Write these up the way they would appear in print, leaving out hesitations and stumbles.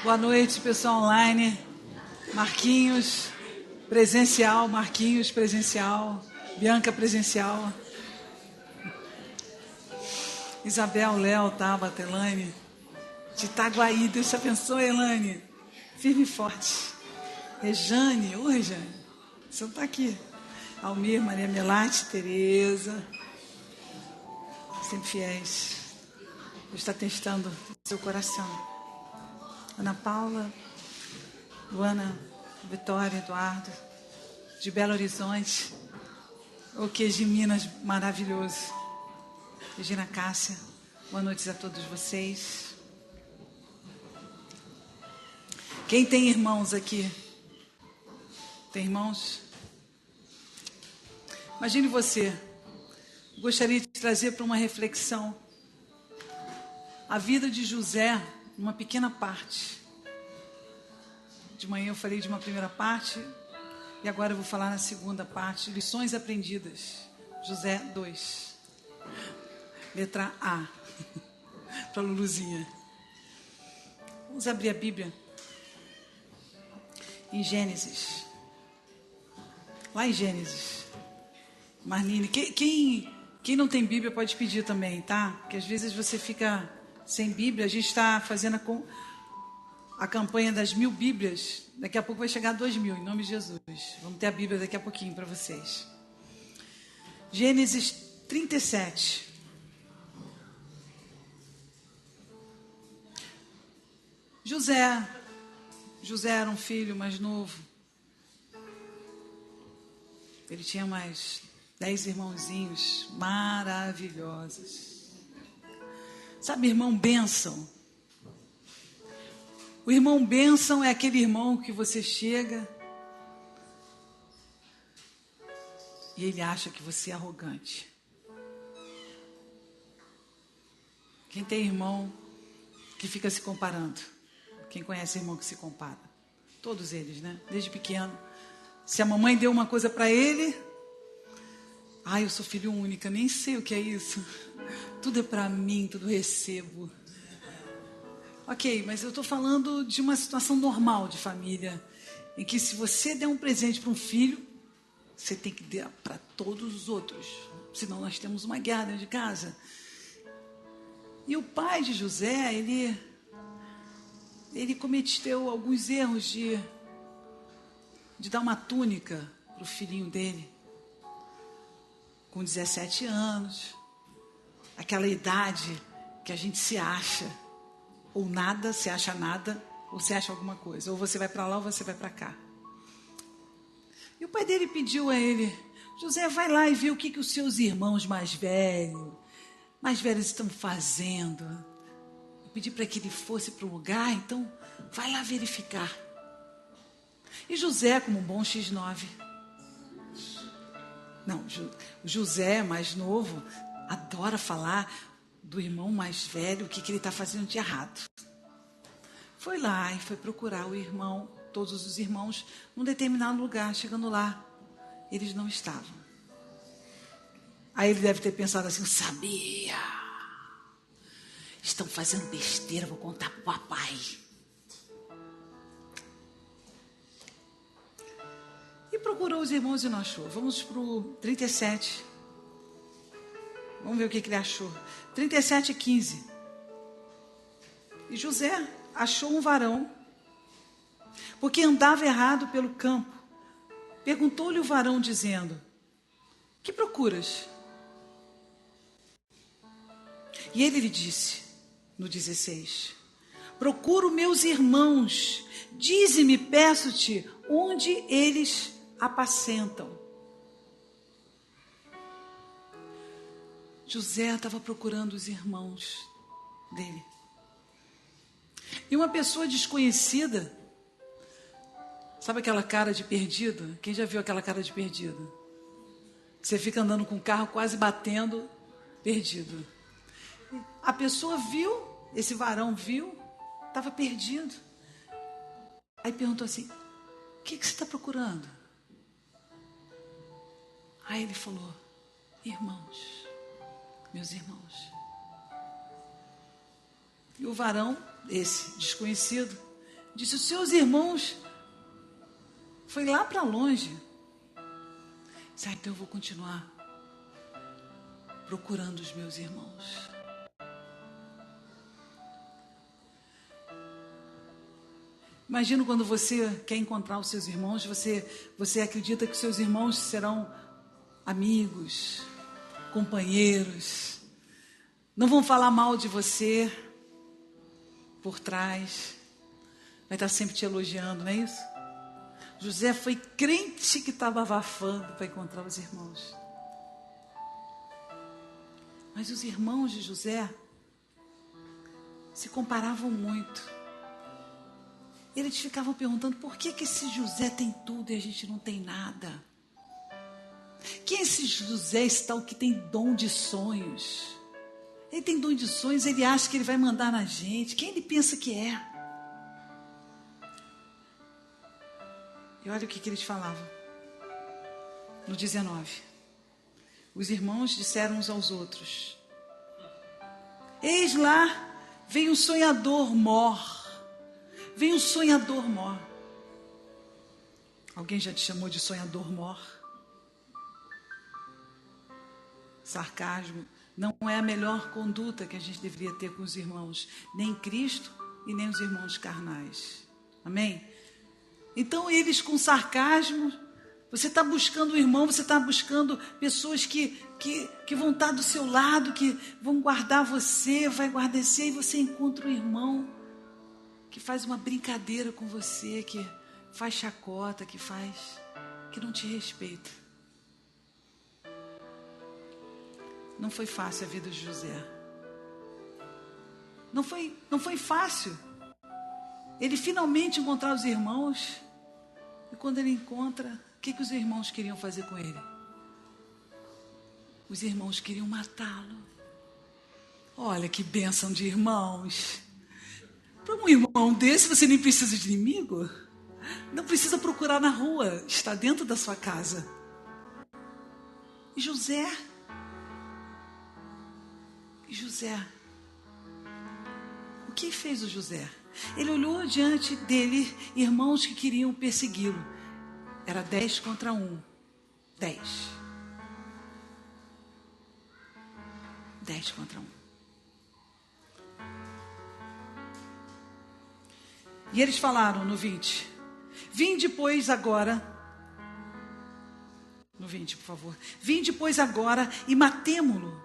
Boa noite, pessoal online. Marquinhos, presencial. Marquinhos, presencial. Bianca, presencial. Isabel, Léo, Tabata, Elane. De Itaguaí, Deus te abençoe, Elane. Firme e forte. Rejane, oi, Rejane. Você não está aqui. Almir, Maria Melate, Tereza. Sempre fiéis. Deus está testando o seu coração. Ana Paula, Luana, Vitória, Eduardo, de Belo Horizonte, o que de Minas, maravilhoso. Regina Cássia, boa noite a todos vocês. Quem tem irmãos aqui? Tem irmãos? Imagine você, gostaria de trazer para uma reflexão a vida de José, uma pequena parte. De manhã eu falei de uma primeira parte e agora eu vou falar na segunda parte, lições aprendidas. José 2. Letra A. Para Luluzinha. Vamos abrir a Bíblia em Gênesis. Lá em Gênesis. Marlene, quem não tem Bíblia pode pedir também, tá? Porque às vezes você fica sem Bíblia. A gente está fazendo a campanha das 1000 Bíblias. Daqui a pouco vai chegar a 2000, em nome de Jesus. Vamos ter a Bíblia daqui a pouquinho para vocês. Gênesis 37. José era um filho mais novo. Ele tinha mais 10 irmãozinhos maravilhosos. Sabe, irmão bênção? O irmão bênção é aquele irmão que você chega e ele acha que você é arrogante. Quem tem irmão que fica se comparando? Quem conhece irmão que se compara? Todos eles, né? Desde pequeno. Se a mamãe deu uma coisa para ele... eu sou filho única, nem sei o que é isso. Tudo é para mim, tudo recebo. Ok, mas eu estou falando de uma situação normal de família, em que se você der um presente para um filho, você tem que dar para todos os outros. Senão nós temos uma guerra dentro de casa. E o pai de José, ele cometeu alguns erros de dar uma túnica para o filhinho dele. Com 17 anos, aquela idade que a gente se acha, ou nada, se acha nada, ou se acha alguma coisa, ou você vai para lá ou você vai para cá. E o pai dele pediu a ele: José, vai lá e vê o que os seus irmãos mais velhos estão fazendo. Eu pedi para que ele fosse para o lugar, então vai lá verificar. E José, como um bom X9, o José, mais novo, adora falar do irmão mais velho, o que ele está fazendo de errado. Foi lá e foi procurar o irmão, todos os irmãos, num determinado lugar. Chegando lá, eles não estavam. Aí ele deve ter pensado assim: eu sabia. Estão fazendo besteira, vou contar para o papai. E procurou os irmãos e não achou. Vamos para o 37. Vamos ver o que ele achou. 37:15. E José achou um varão, porque andava errado pelo campo. Perguntou-lhe o varão, dizendo: que procuras? E ele lhe disse, no 16: procuro meus irmãos. Dize-me, peço-te, onde eles apacentam. José estava procurando os irmãos dele. E uma pessoa desconhecida, sabe aquela cara de perdido? Quem já viu aquela cara de perdido? Você fica andando com o carro quase batendo, perdido. A pessoa viu, esse varão viu, estava perdido. Aí perguntou assim: o que você está procurando? Aí ele falou: irmãos, meus irmãos. E o varão, esse desconhecido, Disse: os seus irmãos foi lá para longe. Sabe, então eu vou continuar procurando os meus irmãos. Imagina quando você quer encontrar os seus irmãos, você acredita que os seus irmãos serão amigos, companheiros, não vão falar mal de você por trás, vai estar sempre te elogiando, não é isso? José foi crente que estava abafando para encontrar os irmãos. Mas os irmãos de José se comparavam muito. Eles ficavam perguntando: por que esse José tem tudo e a gente não tem nada? Quem é esse José, esse tal que tem dom de sonhos? Ele tem dom de sonhos, ele acha que ele vai mandar na gente. Quem ele pensa que é? E olha o que eles falavam. No 19. Os irmãos disseram uns aos outros: eis lá, vem um sonhador mor. Vem um sonhador mor. Alguém já te chamou de sonhador mor? Sarcasmo não é a melhor conduta que a gente deveria ter com os irmãos, nem Cristo e nem os irmãos carnais. Amém? Então eles com sarcasmo, você está buscando um irmão, você está buscando pessoas que vão estar do seu lado, que vão guardar você, vai guardecer, e você encontra um irmão que faz uma brincadeira com você, que faz chacota, que não te respeita. Não foi fácil a vida de José. Não foi fácil. Ele finalmente encontrar os irmãos. E quando ele encontra, o que os irmãos queriam fazer com ele? Os irmãos queriam matá-lo. Olha que bênção de irmãos. Para um irmão desse, você nem precisa de inimigo. Não precisa procurar na rua. Está dentro da sua casa. E José, o que fez o José? Ele olhou diante dele irmãos que queriam persegui-lo. Era 10 contra 1. 10. 10 contra 1. E eles falaram no 20. Vinde, pois, agora. No 20, por favor. Vinde, pois, agora e matemo-lo.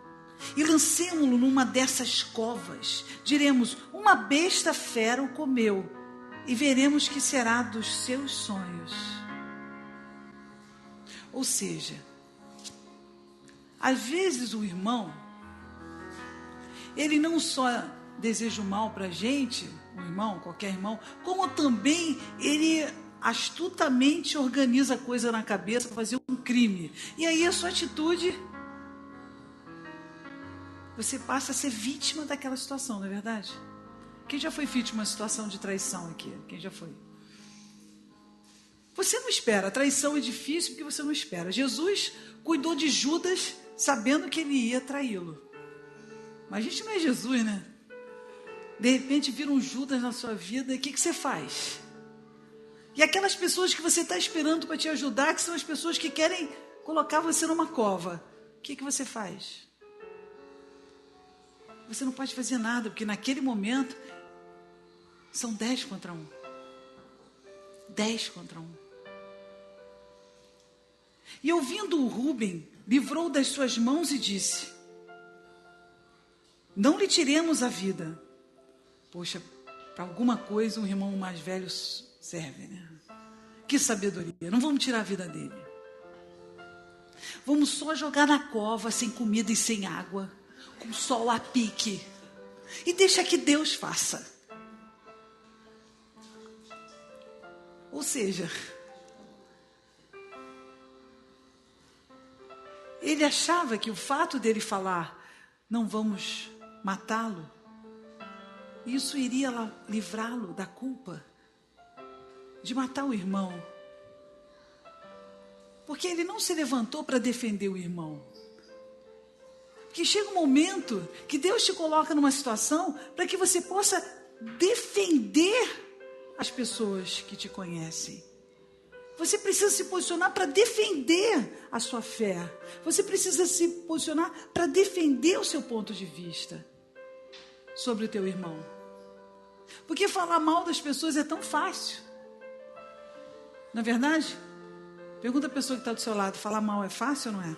E lancemo-lo numa dessas covas. Diremos: uma besta fera o comeu. E veremos que será dos seus sonhos. Ou seja, às vezes o irmão, ele não só deseja o mal para a gente, um irmão, qualquer irmão, como também ele astutamente organiza coisa na cabeça para fazer um crime. E aí a sua atitude, você passa a ser vítima daquela situação, não é verdade? Quem já foi vítima de uma situação de traição aqui? Quem já foi? Você não espera. A traição é difícil porque você não espera. Jesus cuidou de Judas sabendo que ele ia traí-lo. Mas a gente não é Jesus, né? De repente vira um Judas na sua vida, e o que você faz? E aquelas pessoas que você está esperando para te ajudar, que são as pessoas que querem colocar você numa cova, o que você faz? Você não pode fazer nada, porque naquele momento são 10 contra 1. 10 contra 1. E ouvindo o Rúben, livrou das suas mãos e disse: não lhe tiremos a vida. Poxa, para alguma coisa um irmão mais velho serve, né? Que sabedoria. Não vamos tirar a vida dele. Vamos só jogar na cova, sem comida e sem água, com sol a pique. E deixa que Deus faça. Ou seja, ele achava que o fato dele falar: não vamos matá-lo, isso iria livrá-lo da culpa de matar o irmão. Porque ele não se levantou para defender o irmão. Porque chega um momento que Deus te coloca numa situação para que você possa defender as pessoas que te conhecem. Você precisa se posicionar para defender a sua fé. Você precisa se posicionar para defender o seu ponto de vista sobre o teu irmão. Porque falar mal das pessoas é tão fácil. Não é verdade? Pergunta a pessoa que está do seu lado, falar mal é fácil ou não é?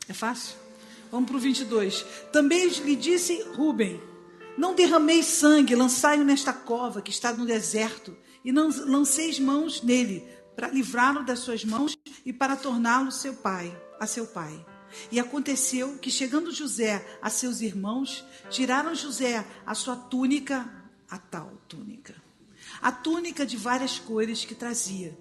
É fácil? Vamos para o 22. Também lhe disse Rúben: não derrameis sangue, lançai-o nesta cova que está no deserto, e não lanceis mãos nele, para livrá-lo das suas mãos e para torná-lo a seu pai. E aconteceu que, chegando José a seus irmãos, tiraram José a sua túnica, a tal túnica, a túnica de várias cores que trazia.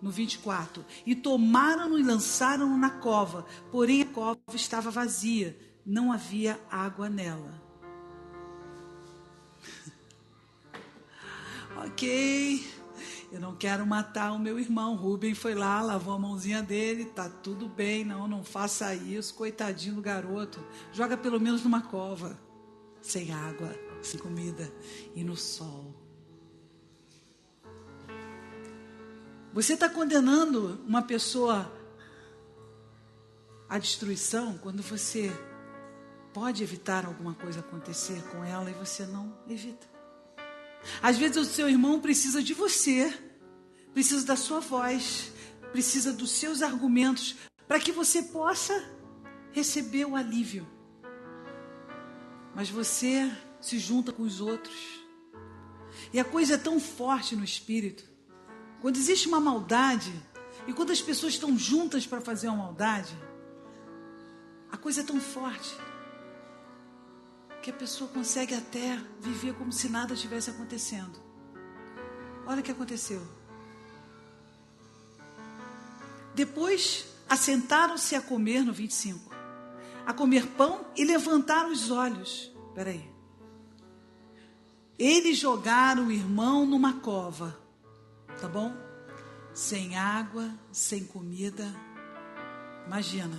No 24, e tomaram-no e lançaram-no na cova, porém a cova estava vazia, não havia água nela. Ok, eu não quero matar o meu irmão. Rúben foi lá, lavou a mãozinha dele, tá tudo bem, não faça isso, coitadinho do garoto. Joga pelo menos numa cova, sem água, sem comida e no sol. Você está condenando uma pessoa à destruição quando você pode evitar alguma coisa acontecer com ela e você não evita. Às vezes o seu irmão precisa de você, precisa da sua voz, precisa dos seus argumentos para que você possa receber o alívio. Mas você se junta com os outros. E a coisa é tão forte no espírito. Quando existe uma maldade, e quando as pessoas estão juntas para fazer uma maldade, a coisa é tão forte, que a pessoa consegue até viver como se nada estivesse acontecendo. Olha o que aconteceu. Depois, assentaram-se a comer, no 25, a comer pão e levantaram os olhos. Espera aí. Eles jogaram o irmão numa cova. Tá bom? Sem água, sem comida. Imagina.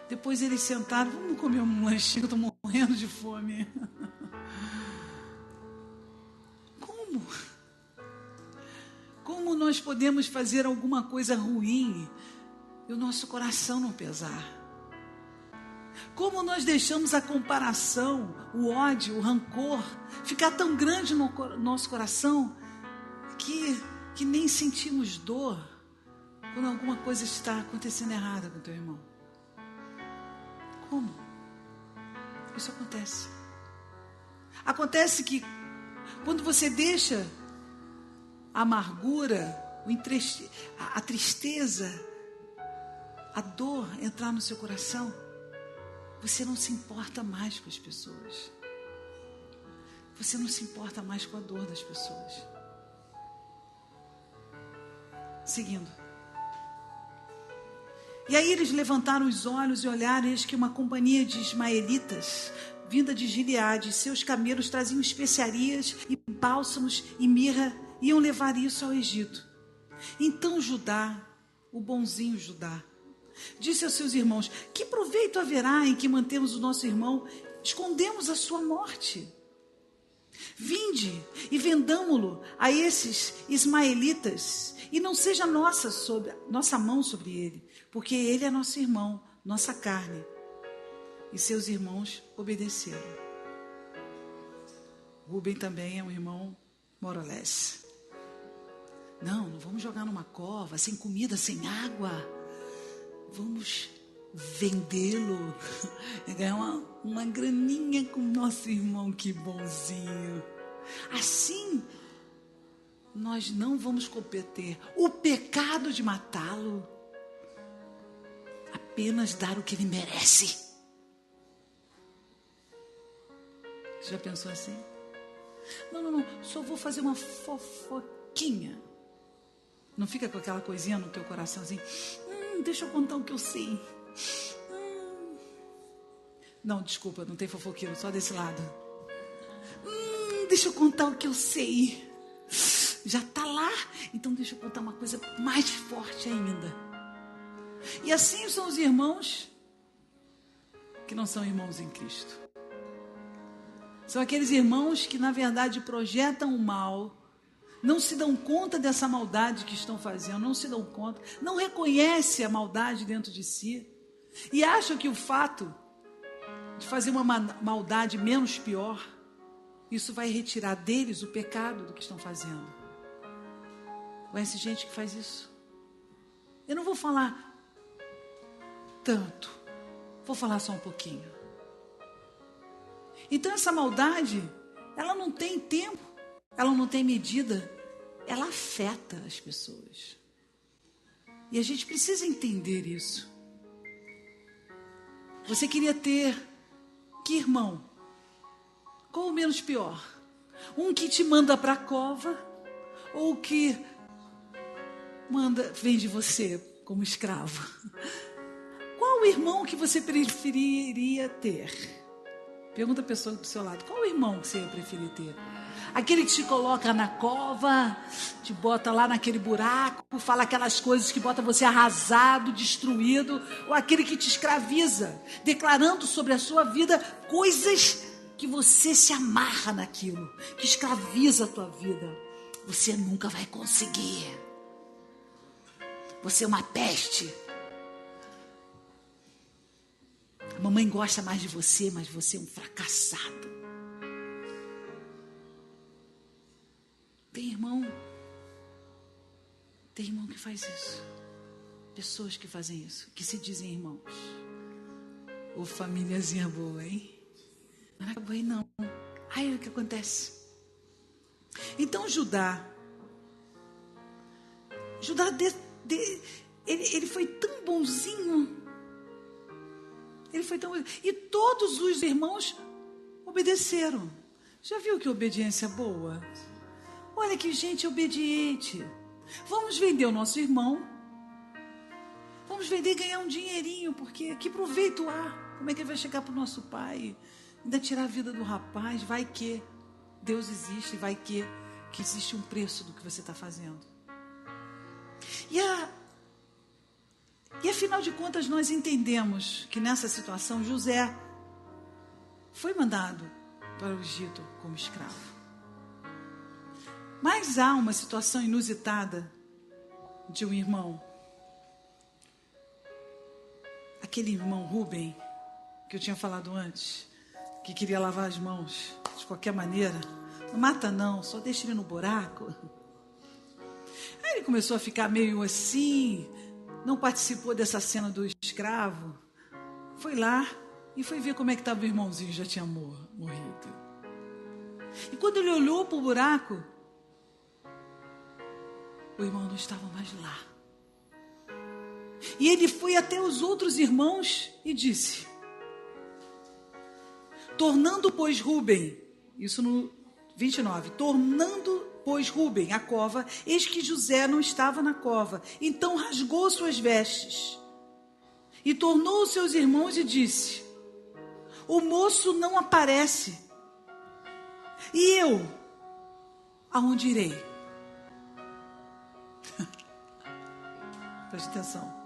Depois eles sentaram, vamos comer um lanchinho, eu estou morrendo de fome. Como? Como nós podemos fazer alguma coisa ruim e o nosso coração não pesar? Como nós deixamos a comparação, o ódio, o rancor ficar tão grande no nosso coração que nem sentimos dor quando alguma coisa está acontecendo errada com o teu irmão? Como? Isso acontece. Acontece que quando você deixa a amargura, a tristeza, a dor entrar no seu coração, você não se importa mais com as pessoas. Você não se importa mais com a dor das pessoas. Seguindo. E aí eles levantaram os olhos e olharam, eis que uma companhia de ismaelitas, vinda de Gileade, seus camelos traziam especiarias e bálsamos e mirra, iam levar isso ao Egito. Então Judá, o bonzinho Judá, disse aos seus irmãos: que proveito haverá em que mantemos o nosso irmão, escondemos a sua morte? Vinde e vendamo-lo a esses ismaelitas, e não seja nossa mão sobre ele, porque ele é nosso irmão, nossa carne. E seus irmãos obedeceram. Rúben também é um irmão morolés. Não vamos jogar numa cova, sem comida, sem água. Vamos vendê-lo, ganhar uma graninha com o nosso irmão, que bonzinho. Assim, nós não vamos cometer o pecado de matá-lo, apenas dar o que ele merece. Já pensou assim? Não, só vou fazer uma fofoquinha. Não fica com aquela coisinha no teu coração assim, deixa eu contar o que eu sei. Não, desculpa, não tem fofoqueiro, só desse lado. Deixa eu contar o que eu sei. Já está lá, então deixa eu contar uma coisa mais forte ainda. E assim são os irmãos que não são irmãos em Cristo. São aqueles irmãos que, na verdade, projetam o mal, não se dão conta dessa maldade que estão fazendo, não se dão conta, não reconhecem a maldade dentro de si e acham que o fato de fazer uma maldade menos pior, isso vai retirar deles o pecado do que estão fazendo. Conhece gente que faz isso? Eu não vou falar tanto, vou falar só um pouquinho. Então essa maldade, ela não tem tempo, ela não tem medida, ela afeta as pessoas. E a gente precisa entender isso. Você queria ter que irmão? Qual o menos pior? Um que te manda para a cova ou que vende você como escravo? Qual o irmão que você preferiria ter? Pergunta a pessoa do seu lado, qual o irmão que você ia preferir ter? Aquele que te coloca na cova, te bota lá naquele buraco, fala aquelas coisas que bota você arrasado, destruído, ou aquele que te escraviza, declarando sobre a sua vida coisas que você se amarra naquilo, que escraviza a tua vida. Você nunca vai conseguir. Você é uma peste. A mamãe gosta mais de você, mas você é um fracassado. Tem irmão que faz isso. Pessoas que fazem isso, que se dizem irmãos. Ô, famíliazinha boa, hein? Não acabou aí não. Aí o que acontece? Então Judá ele foi tão bonzinho. E todos os irmãos obedeceram. Já viu que obediência é boa? Olha que gente obediente. Vamos vender o nosso irmão. Vamos vender e ganhar um dinheirinho, porque que proveito há? Como é que ele vai chegar para o nosso pai? Ainda tirar a vida do rapaz? Vai que Deus existe, vai que existe um preço do que você está fazendo. E afinal de contas nós entendemos que nessa situação José foi mandado para o Egito como escravo. Mas há uma situação inusitada de um irmão. Aquele irmão Rubem, que eu tinha falado antes, que queria lavar as mãos de qualquer maneira. Não mata não, só deixa ele no buraco. Aí ele começou a ficar meio assim, não participou dessa cena do escravo. Foi lá e foi ver como é que estava o irmãozinho, já tinha morrido. E quando ele olhou para o buraco, o irmão não estava mais lá. E ele foi até os outros irmãos e disse: tornando, pois, Rubem, isso no 29, tornando, pois, Rubem a cova, eis que José não estava na cova. Então rasgou suas vestes e tornou os seus irmãos e disse: o moço não aparece. E eu, aonde irei? Preste atenção.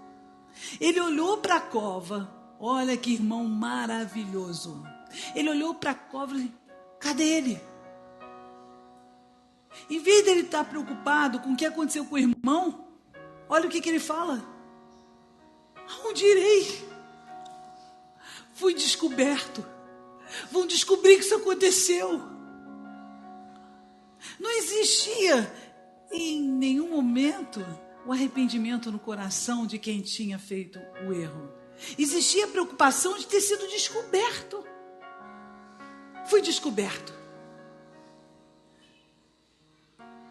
Ele olhou para a cova. Olha que irmão maravilhoso. Ele olhou para a cova e disse: cadê ele? Em vez dele estar preocupado com o que aconteceu com o irmão, olha o que ele fala: aonde irei? Fui descoberto. Vão descobrir que isso aconteceu. Não existia em nenhum momento o arrependimento no coração de quem tinha feito o erro. Existia a preocupação de ter sido descoberto. Fui descoberto.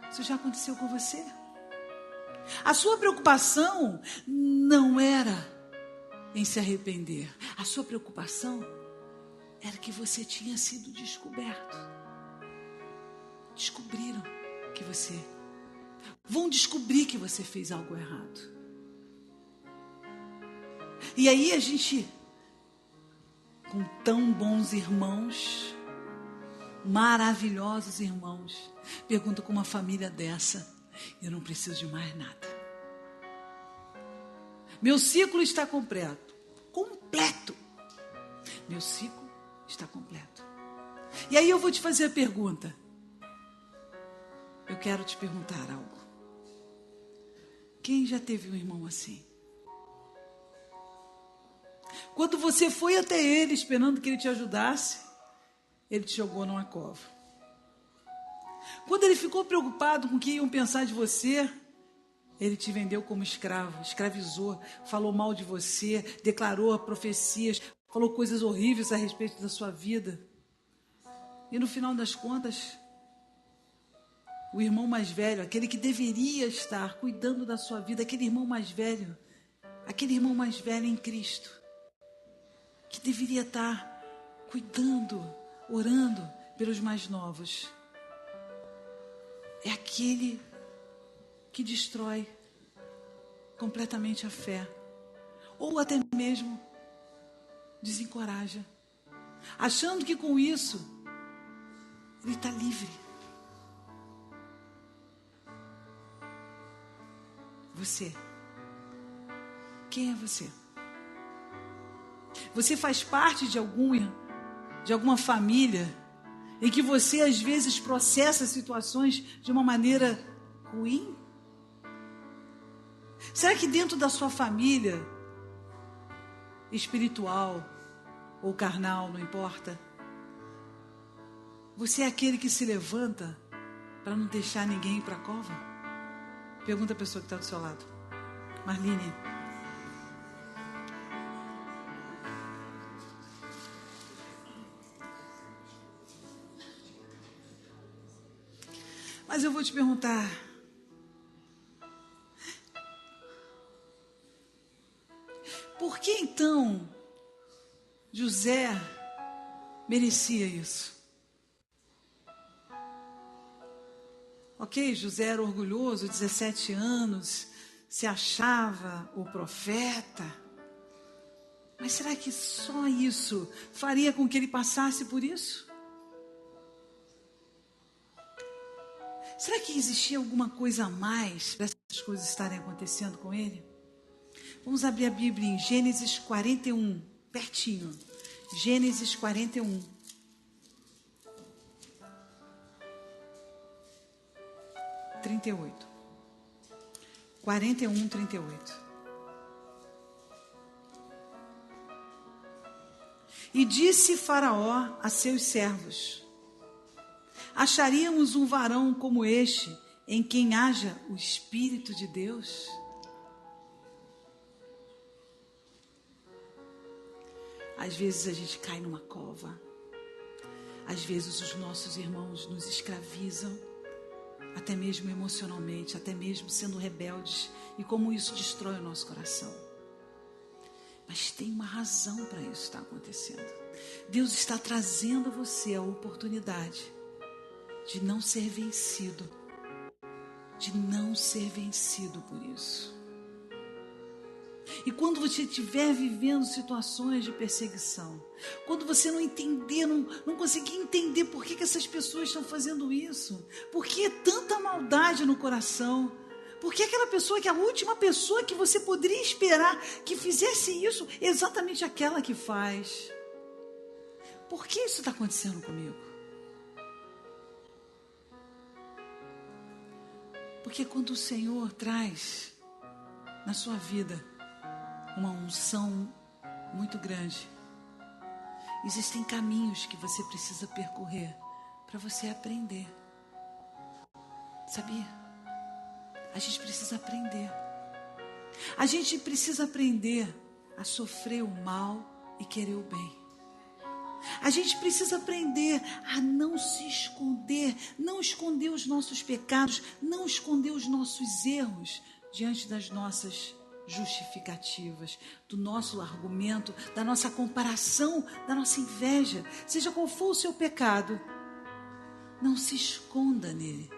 Isso já aconteceu com você? A sua preocupação não era em se arrepender. A sua preocupação era que você tinha sido descoberto. Descobriram que você... Vão descobrir que você fez algo errado. E aí a gente, com tão bons irmãos, maravilhosos irmãos, pergunta com uma família dessa: eu não preciso de mais nada. Meu ciclo está completo. Meu ciclo está completo. E aí eu vou te fazer a pergunta. Eu quero te perguntar algo. Quem já teve um irmão assim? Quando você foi até ele esperando que ele te ajudasse, ele te jogou numa cova. Quando ele ficou preocupado com o que iam pensar de você, ele te vendeu como escravo, escravizou, falou mal de você, declarou profecias, falou coisas horríveis a respeito da sua vida. E no final das contas, o irmão mais velho, aquele que deveria estar cuidando da sua vida, aquele irmão mais velho em Cristo, que deveria estar cuidando, orando pelos mais novos, é aquele que destrói completamente a fé, ou até mesmo desencoraja, achando que com isso ele está livre. Você, quem é você? Você faz parte de alguma família em que você às vezes processa situações de uma maneira ruim? Será que dentro da sua família, espiritual ou carnal, não importa, você é aquele que se levanta para não deixar ninguém ir para a cova? Pergunta a pessoa que está do seu lado. Marlene. Mas eu vou te perguntar, por que então José merecia isso? Ok, José era orgulhoso, 17 anos, se achava o profeta. Mas será que só isso faria com que ele passasse por isso? Será que existia alguma coisa a mais para essas coisas estarem acontecendo com ele? Vamos abrir a Bíblia em Gênesis 41, pertinho. Gênesis 41. (38). 41, 38. E disse Faraó a seus servos: acharíamos um varão como este, em quem haja o Espírito de Deus? Às vezes a gente cai numa cova. Às vezes os nossos irmãos nos escravizam, até mesmo emocionalmente, até mesmo sendo rebeldes, e como isso destrói o nosso coração. Mas tem uma razão para isso estar acontecendo. Deus está trazendo a você a oportunidade de não ser vencido, por isso. E quando você estiver vivendo situações de perseguição, quando você não entender, não conseguir entender por que essas pessoas estão fazendo isso, por que tanta maldade no coração, por que aquela pessoa, que é a última pessoa que você poderia esperar que fizesse isso, é exatamente aquela que faz. Por que isso está acontecendo comigo? Porque quando o Senhor traz na sua vida uma unção muito grande, existem caminhos que você precisa percorrer para você aprender. Sabia? A gente precisa aprender. A gente precisa aprender a sofrer o mal e querer o bem. A gente precisa aprender a não se esconder, não esconder os nossos pecados, não esconder os nossos erros diante das nossas justificativas, do nosso argumento, da nossa comparação, da nossa inveja. Seja qual for o seu pecado, não se esconda nele.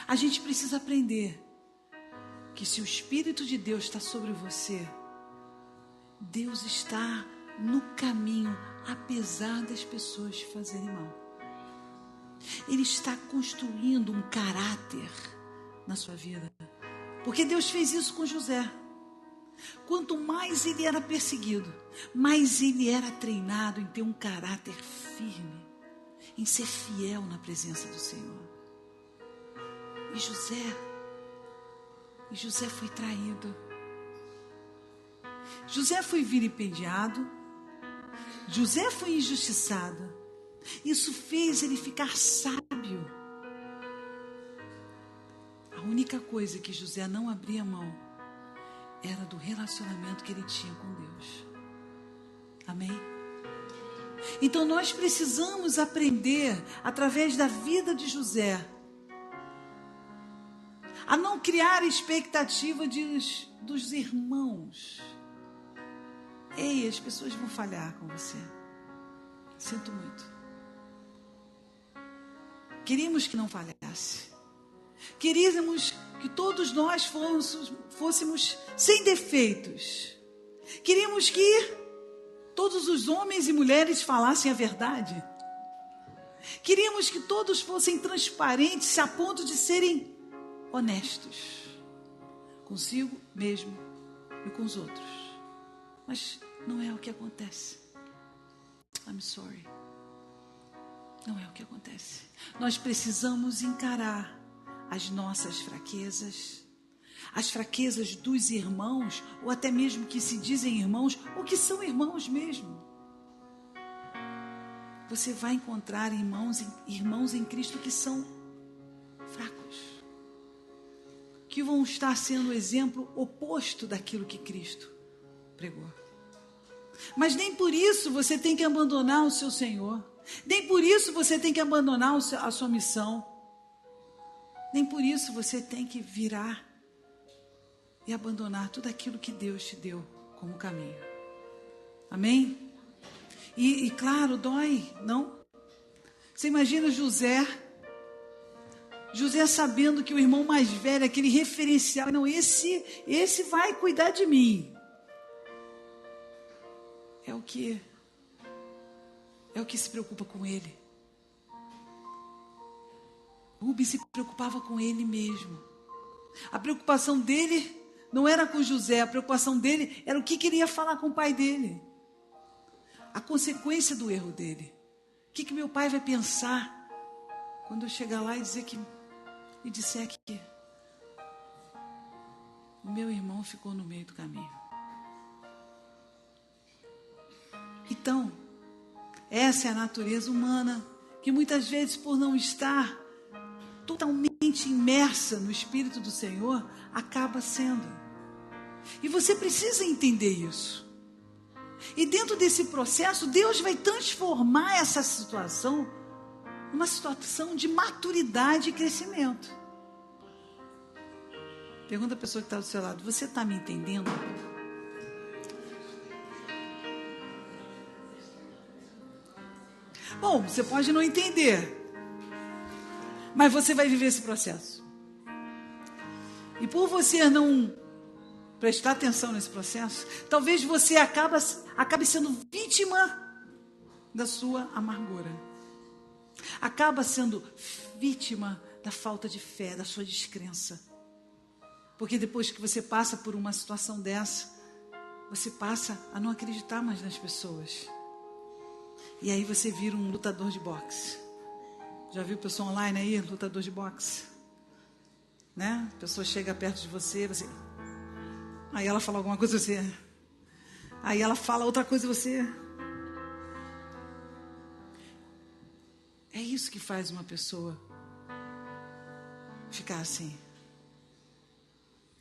A gente precisa aprender que se o Espírito de Deus está sobre você, Deus está no caminho, apesar das pessoas te fazerem mal. Ele está construindo um caráter na sua vida. Porque Deus fez isso com José. quanto mais ele era perseguido, mais ele era treinado em ter um caráter firme, em ser fiel na presença do Senhor. E José foi traído. José foi vilipendiado. José foi injustiçado. Isso fez ele ficar sábio. A única coisa que José não abria mão era do relacionamento que ele tinha com Deus. Amém? Então nós precisamos aprender, através da vida de José, a não criar expectativa dos irmãos. Ei, as pessoas vão falhar com você. Sinto muito. Queríamos que não falhasse. Queríamos que todos nós fôssemos sem defeitos. Queríamos que todos os homens e mulheres falassem a verdade. Queríamos que todos fossem transparentes a ponto de serem honestos consigo mesmo e com os outros. Mas não é o que acontece. I'm sorry. Não é o que acontece. Nós precisamos encarar as nossas fraquezas, as fraquezas dos irmãos, ou até mesmo que se dizem irmãos, ou que são irmãos mesmo. Você vai encontrar irmãos em Cristo que são fracos, que vão estar sendo o exemplo oposto daquilo que Cristo pregou. Mas nem por isso você tem que abandonar o seu Senhor. Nem por isso você tem que abandonar a sua missão. Nem por isso você tem que virar e abandonar tudo aquilo que Deus te deu como caminho. Amém? E claro, dói, não? Você imagina José sabendo que o irmão mais velho, aquele referencial, não, esse vai cuidar de mim. É o que se preocupa com ele. Rubens se preocupava com ele mesmo. A preocupação dele não era com José, a preocupação dele era o que queria falar com o pai dele. A consequência do erro dele. O que meu pai vai pensar quando eu chegar lá e disser que o meu irmão ficou no meio do caminho. Então, essa é a natureza humana, que muitas vezes, por não estar totalmente imersa no Espírito do Senhor, acaba sendo. E você precisa entender isso. E dentro desse processo, Deus vai transformar essa situação numa situação de maturidade e crescimento. Pergunta a pessoa que está do seu lado: você está me entendendo? Bom, você pode não entender, mas você vai viver esse processo. E por você não prestar atenção nesse processo, talvez você acabe sendo vítima da sua amargura. Acaba sendo vítima da falta de fé, da sua descrença. Porque depois que você passa por uma situação dessa, você passa a não acreditar mais nas pessoas. E aí você vira um lutador de boxe. Já viu pessoa online aí, lutador de boxe? Né? A pessoa chega perto de você, aí ela fala alguma coisa, você... Aí ela fala outra coisa, você... É isso que faz uma pessoa ficar assim.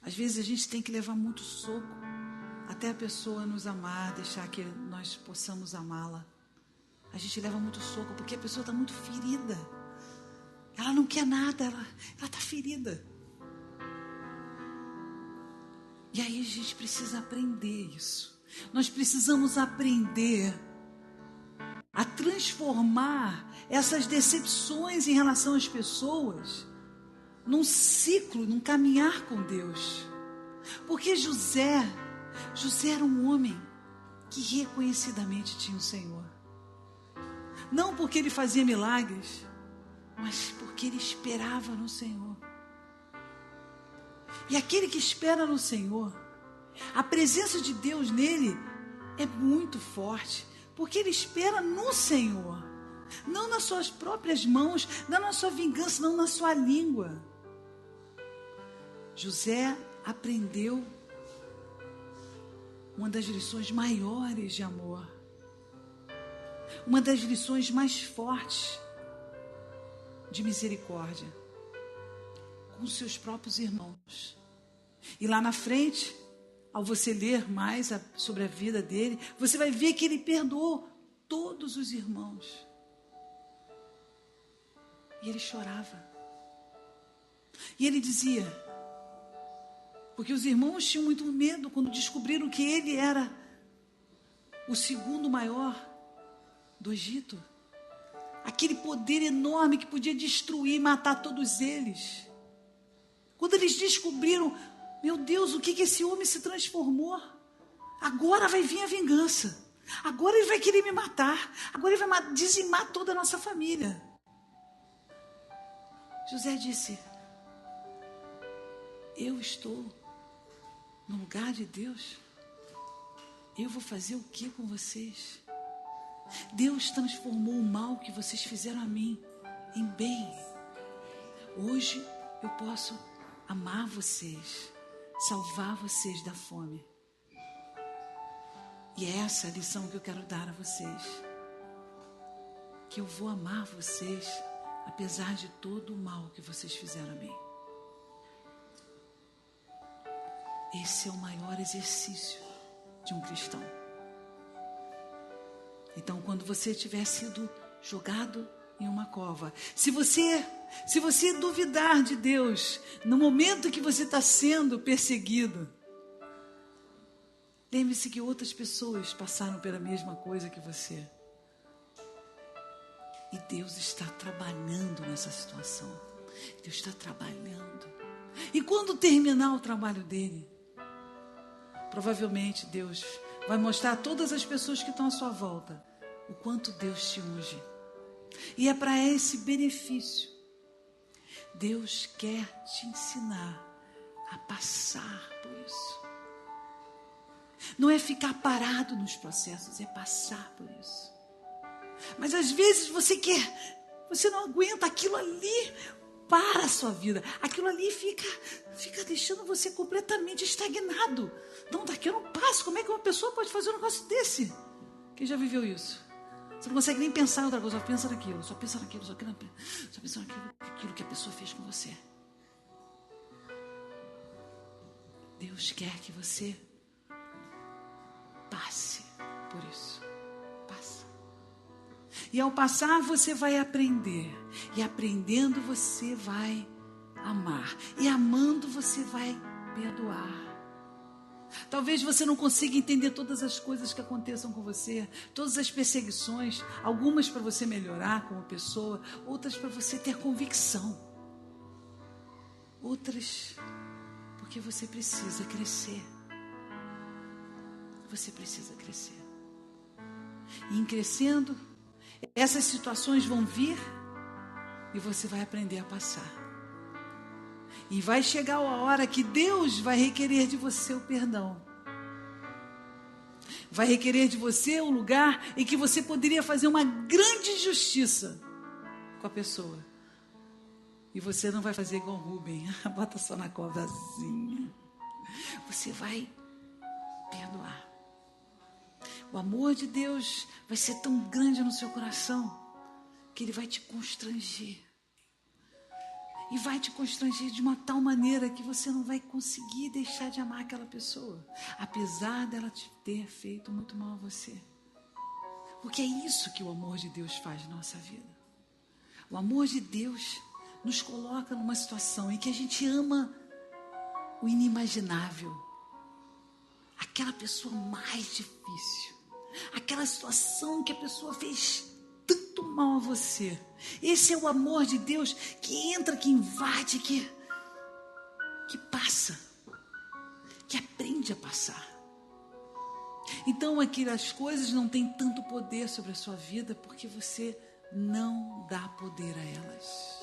Às vezes a gente tem que levar muito soco até a pessoa nos amar, deixar que nós possamos amá-la. A gente leva muito soco porque a pessoa está muito ferida. Ela não quer nada, ela está ferida. E aí a gente precisa aprender isso. Nós precisamos aprender a transformar essas decepções em relação às pessoas num ciclo, num caminhar com Deus. Porque José era um homem que reconhecidamente tinha o Senhor. Não porque ele fazia milagres, mas porque ele esperava no Senhor. E aquele que espera no Senhor A presença de Deus nele é muito forte, porque ele espera no Senhor, não nas suas próprias mãos, não na sua vingança, não na sua língua. José aprendeu uma das lições maiores de amor, uma das lições mais fortes de misericórdia com seus próprios irmãos. E lá na frente, ao você ler mais sobre a vida dele, você vai ver que ele perdoou todos os irmãos. E ele chorava. E ele dizia, porque os irmãos tinham muito medo quando descobriram que ele era o segundo maior do Egito. Aquele poder enorme que podia destruir e matar todos eles. Quando eles descobriram, meu Deus, o que esse homem se transformou? Agora vai vir a vingança. Agora ele vai querer me matar. Agora ele vai dizimar toda a nossa família. José disse, eu estou no lugar de Deus. Eu vou fazer o que com vocês? Deus transformou o mal que vocês fizeram a mim em bem. Hoje eu posso amar vocês, salvar vocês da fome. E é essa a lição que eu quero dar a vocês. Que eu vou amar vocês, apesar de todo o mal que vocês fizeram a mim. Esse é o maior exercício de um cristão. Então, quando você tiver sido jogado em uma cova, se você duvidar de Deus, no momento que você está sendo perseguido, lembre-se que outras pessoas passaram pela mesma coisa que você. E Deus está trabalhando nessa situação. Deus está trabalhando. E quando terminar o trabalho dele, provavelmente Deus vai mostrar a todas as pessoas que estão à sua volta o quanto Deus te unge. E é para esse benefício. Deus quer te ensinar a passar por isso. Não é ficar parado nos processos, é passar por isso. Mas às vezes você não aguenta aquilo ali, para a sua vida. Aquilo ali fica deixando você completamente estagnado. Não, daqui eu não passo. Como é que uma pessoa pode fazer um negócio desse? Quem já viveu isso? Você não consegue nem pensar em outra coisa, só pensa naquilo, só pensa naquilo, só pensa naquilo que a pessoa fez com você. Deus quer que você passe por isso. Passa. E ao passar você vai aprender. E aprendendo você vai amar. E amando você vai perdoar. Talvez você não consiga entender todas as coisas que aconteçam com você, todas as perseguições, algumas para você melhorar como pessoa, outras para você ter convicção, outras porque você precisa crescer. Você precisa crescer. E em crescendo, essas situações vão vir e você vai aprender a passar. E vai chegar a hora que Deus vai requerer de você o perdão. Vai requerer de você um lugar em que você poderia fazer uma grande justiça com a pessoa. E você não vai fazer igual Rubem, bota só na covazinha. Você vai perdoar. O amor de Deus vai ser tão grande no seu coração que ele vai te constranger. E vai te constranger de uma tal maneira que você não vai conseguir deixar de amar aquela pessoa, apesar dela te ter feito muito mal a você. Porque é isso que o amor de Deus faz na nossa vida. O amor de Deus nos coloca numa situação em que a gente ama o inimaginável. Aquela pessoa mais difícil. Aquela situação que a pessoa fez tanto mal a você. Esse é o amor de Deus que entra, que invade, que passa, que aprende a passar. Então aquelas coisas não têm tanto poder sobre a sua vida porque você não dá poder a elas.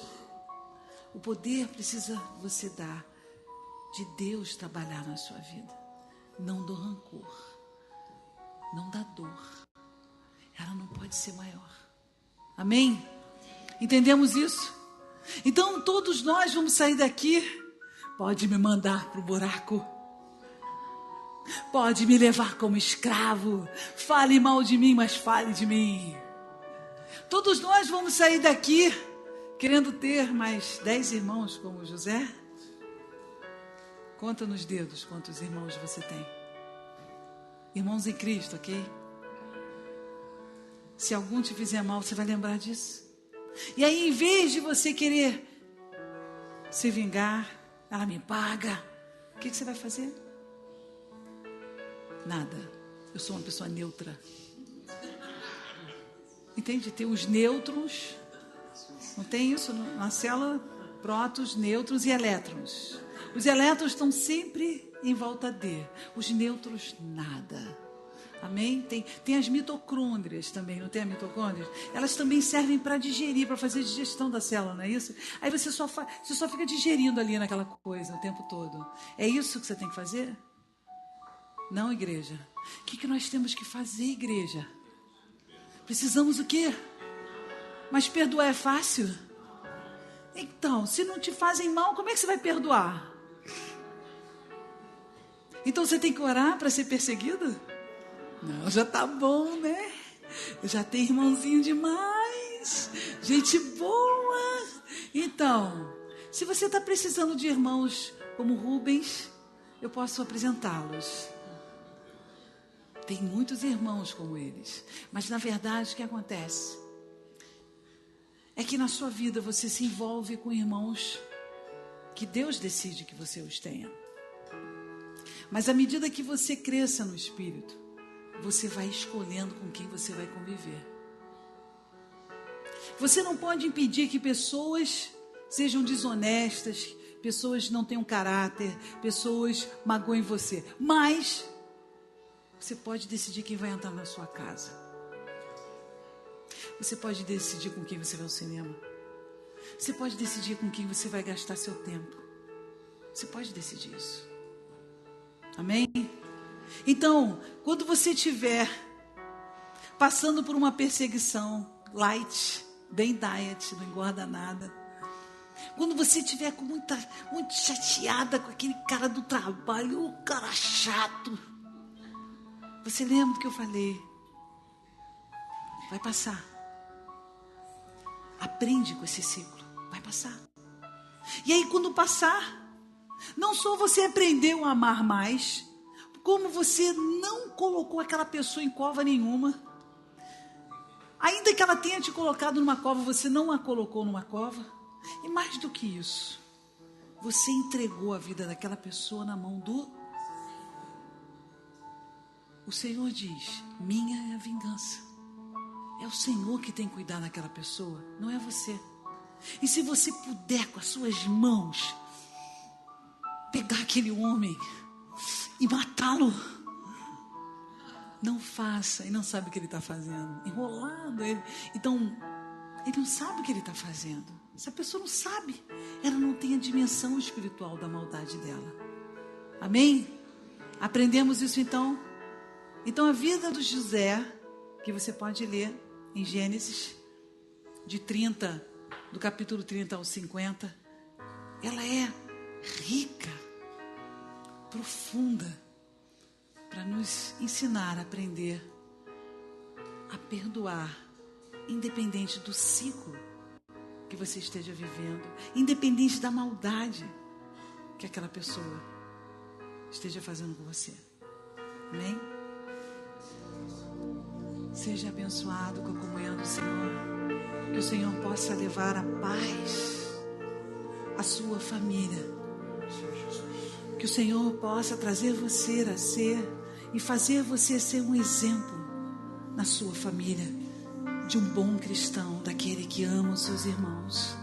O poder precisa você dar de Deus trabalhar na sua vida. não do rancor, não da dor. Ela não pode ser maior. Amém? Entendemos isso? Então todos nós vamos sair daqui. Pode me mandar para o buraco. Pode me levar como escravo. Fale mal de mim, mas fale de mim. Todos nós vamos sair daqui querendo ter mais 10 irmãos como José. Conta nos dedos quantos irmãos você tem. Irmãos em Cristo, ok? Se algum te fizer mal, você vai lembrar disso. E aí, em vez de você querer se vingar, ela me paga, o que você vai fazer? Nada. Eu sou uma pessoa neutra. Entende? Tem os nêutrons. Não tem isso na célula? Prótons, nêutrons e elétrons. Os elétrons estão sempre em volta de. Os nêutrons, nada. Amém? Tem as mitocôndrias também, não tem as mitocôndrias? Elas também servem para digerir, para fazer digestão da célula, não é isso? Aí você só fica digerindo ali naquela coisa o tempo todo. É isso que você tem que fazer? Não, igreja. O que nós temos que fazer, igreja? Precisamos o quê? Mas perdoar é fácil? Então, se não te fazem mal, como é que você vai perdoar? Então você tem que orar para ser perseguido? Não, já tá bom, né? Eu já tenho irmãozinho demais. Gente boa. Então, se você está precisando de irmãos como Rubens, eu posso apresentá-los. Tem muitos irmãos como eles. Mas, na verdade, o que acontece? É que na sua vida você se envolve com irmãos que Deus decide que você os tenha. Mas à medida que você cresça no Espírito, você vai escolhendo com quem você vai conviver. Você não pode impedir que pessoas sejam desonestas, pessoas não tenham caráter, pessoas magoem você. Mas você pode decidir quem vai entrar na sua casa. Você pode decidir com quem você vai ao cinema. Você pode decidir com quem você vai gastar seu tempo. Você pode decidir isso. Amém? Então, quando você estiver passando por uma perseguição light, bem diet, não engorda nada. Quando você estiver muito chateada com aquele cara do trabalho, o cara chato. Você lembra do que eu falei? Vai passar. Aprende com esse ciclo. Vai passar. E aí, quando passar, não só você aprendeu a amar mais, como você não colocou aquela pessoa em cova nenhuma. Ainda que ela tenha te colocado numa cova, você não a colocou numa cova. E mais do que isso, você entregou a vida daquela pessoa na mão do... O Senhor diz, minha é a vingança. É o Senhor que tem que cuidar daquela pessoa, não é você. E se você puder com as suas mãos pegar aquele homem e matá-lo, não faça. E não sabe o que ele está fazendo, enrolando ele. Então, ele não sabe o que ele está fazendo. Se a pessoa não sabe, ela não tem a dimensão espiritual da maldade dela. Amém? Aprendemos isso então? Então a vida do José, que você pode ler em Gênesis, do capítulo 30 ao 50, ela é rica, profunda, para nos ensinar a aprender a perdoar, independente do ciclo que você esteja vivendo, independente da maldade que aquela pessoa esteja fazendo com você. Amém? Seja abençoado com a comunhão do Senhor. Que o Senhor possa levar a paz à sua família. Que o Senhor possa trazer você a ser e fazer você ser um exemplo na sua família de um bom cristão, daquele que ama os seus irmãos,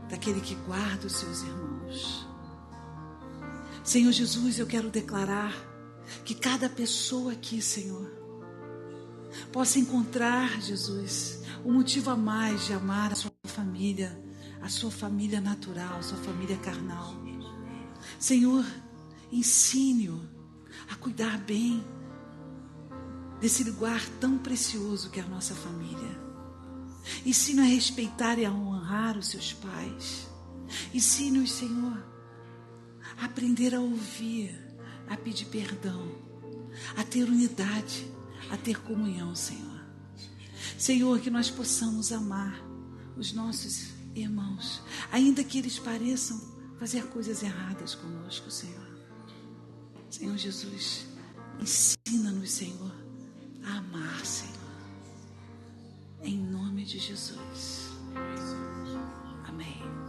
daquele que guarda os seus irmãos. Senhor Jesus, eu quero declarar que cada pessoa aqui, Senhor, possa encontrar, Jesus, um motivo a mais de amar a sua família natural, a sua família carnal. Senhor, ensine-o a cuidar bem desse lugar tão precioso que é a nossa família. Ensina a respeitar e a honrar os seus pais. Ensina-os, Senhor, a aprender a ouvir, a pedir perdão, a ter unidade, a ter comunhão, Senhor. Senhor, que nós possamos amar os nossos irmãos, ainda que eles pareçam fazer coisas erradas conosco, Senhor. Senhor Jesus, ensina-nos, Senhor, a amar, Senhor. Em nome de Jesus. Amém.